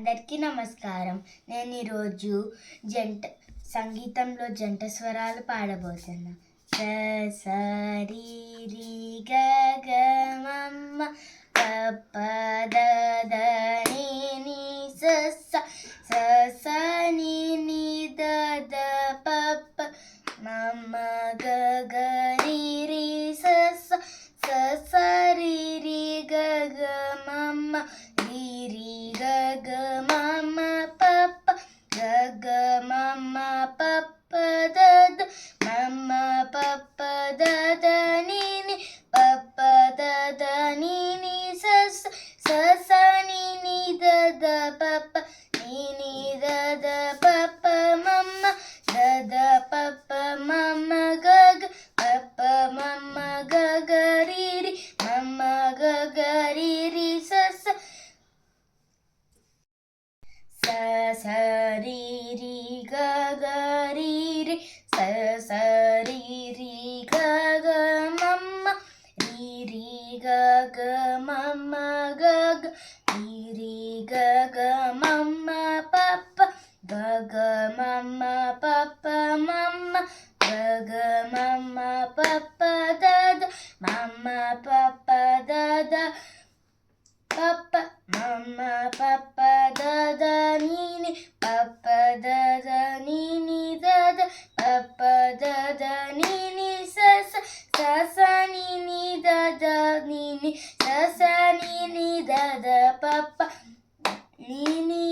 అందరికీ నమస్కారం. నేను ఈరోజు సంగీతంలో జంట స్వరాలు పాడబోతున్నా. స స రి రి గ గ మమ్మ ప ప ద ద ని ని స స స స ని ని ద ద ప ప మమ్మ గ గ రి రి స స స స రి రి గ గ మమ్మ రి రి గ గ మమ్మ ప ప గ గ మమ్మ ప ప ద ద మమ్మ ప ప ద ద ని ని ప ప ద ద ని ని స స స స ని ని ద ద ప ప ని ని ద ద ప ప మమ్మ ద ద ప ప మమ్మ గ గ ప ప మమ్మ గ గ రి రి మమ్మ గ గ రి రి స స స స రి రి గ గ రి రి స స రి రి గ గ మమ్మ రి రి గ గ మమ్మ గ గ రి రి గ గ మమ్మ ప ప గ గ మమ్మ ప ప మమ్మ గ గ మమ్మ ప ప ద ద మమ్మ ప ప ద ద ప ప మమ్మ ప ప ద ద ని ని ప ప ద ద ని ని ద ద ప ప ద ద ని ని స స స స ని ని ద ద ని ని స స ని ని ద ద ప ప ని ని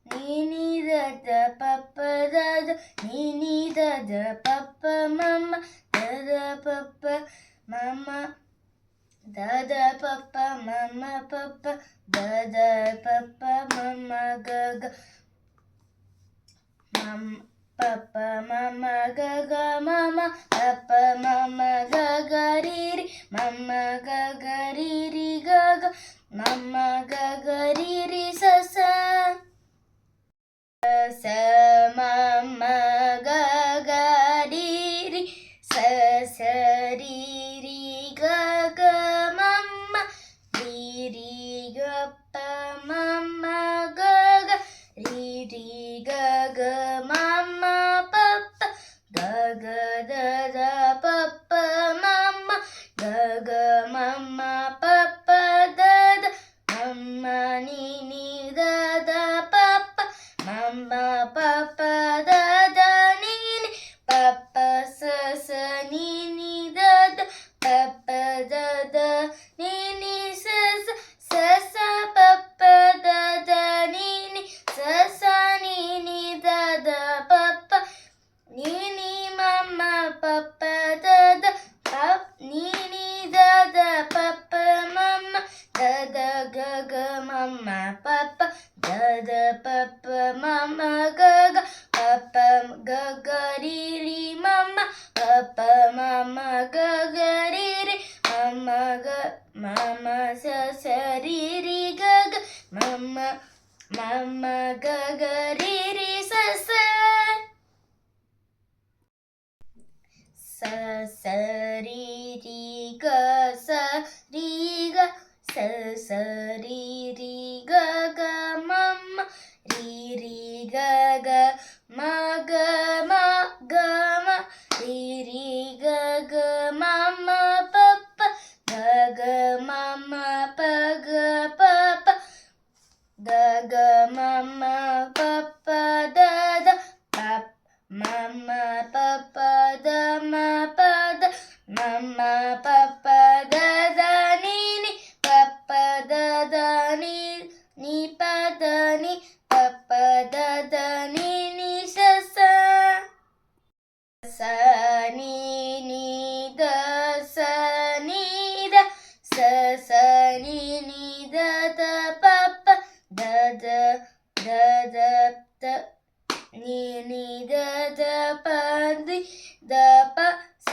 ని ని ద ద ప ప ద ద ని ని ద ద ప ప మమ్మ ద ద ప ప మమ్మ ద ద ప ప మమ్మ ప ప ద ద ప ప మమ్మ గ గ మమ్మ ప ప మమ్మ గ గ మమ్మ ప ప మమ్మ గ గ రి రి మమ్మ గ గ రి రి గ గ మమ్మ గ గ రి రి స స స మమ్మ గ గ రి రి స స రి రి గ గ మమ్మ రి రి గ ప మమ్మ గ గ రి రి గ గ మమ్మ ప ప గ గ ద ద ప ప మమ్మ గ గ మమ్మ ప ప ద ద మమ్మ ని ని ద ద ప ప మమ్మ ప ప ద ద ని ని ప ప స స ని ని ద ద ప ప ద ద ని ని స స స స ప ప ద ద ని ని స స ని ని ద ద ప ప ని ని మమ్మ ప ప ద ద ప ని ని ద ద ప ప మమ్మ ద ద గ గ మమ్మ ప ప ద ద ప ప మమ్మ గ గ ప ప గ గ రి రి మమ్మ ప ప మమ్మ గ గ రి రి మమ్మ గ మమ్మ స స రి రి గ గ మమ్మ మమ్మ గ గ రి రి స స స స రి రి గ స రి గ స స రి రి గ గ మమ్మ రి రి గ గ మ గ మ గ మ రి రి గ గ మమ్మ ప ప గ గ మమ్మ ప గ ప ప గ గ మమ్మ ప ప ద ద ప మమ్మ ప ప ద మ ప ద మమ్మ ప ప ద ద ని ని ప ప ద ద ని ని ప ద ని ప ప ద ద ని ని స స స ని ని ద స ని ద స స ని ని ద ద ప ప the the the the the ని ని ద ద ప ది ద ప స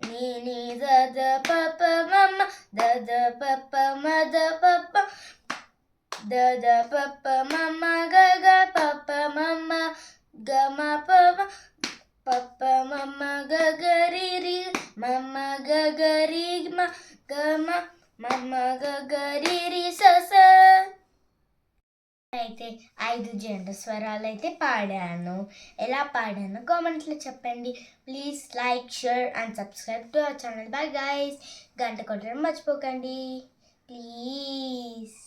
ని ని ద ద ప ప మమ్మ ద ద ప ప మ ద ప ప ద ద ప ప మమ్మ గ గ ప ప మమ్మ గ మ ప మ ప ప మమ్మ గ గ రి రి మమ్మ గ గ రి మ గ మ మమ్మ గ గ రి రి స స అయితే 5 జంట స్వరాలు అయితే పాడాను. ఎలా పాడానో కామెంట్లో చెప్పండి. Please like, share and subscribe to our channel. Bye guys. గంట కొట్టడం మర్చిపోకండి ప్లీజ్.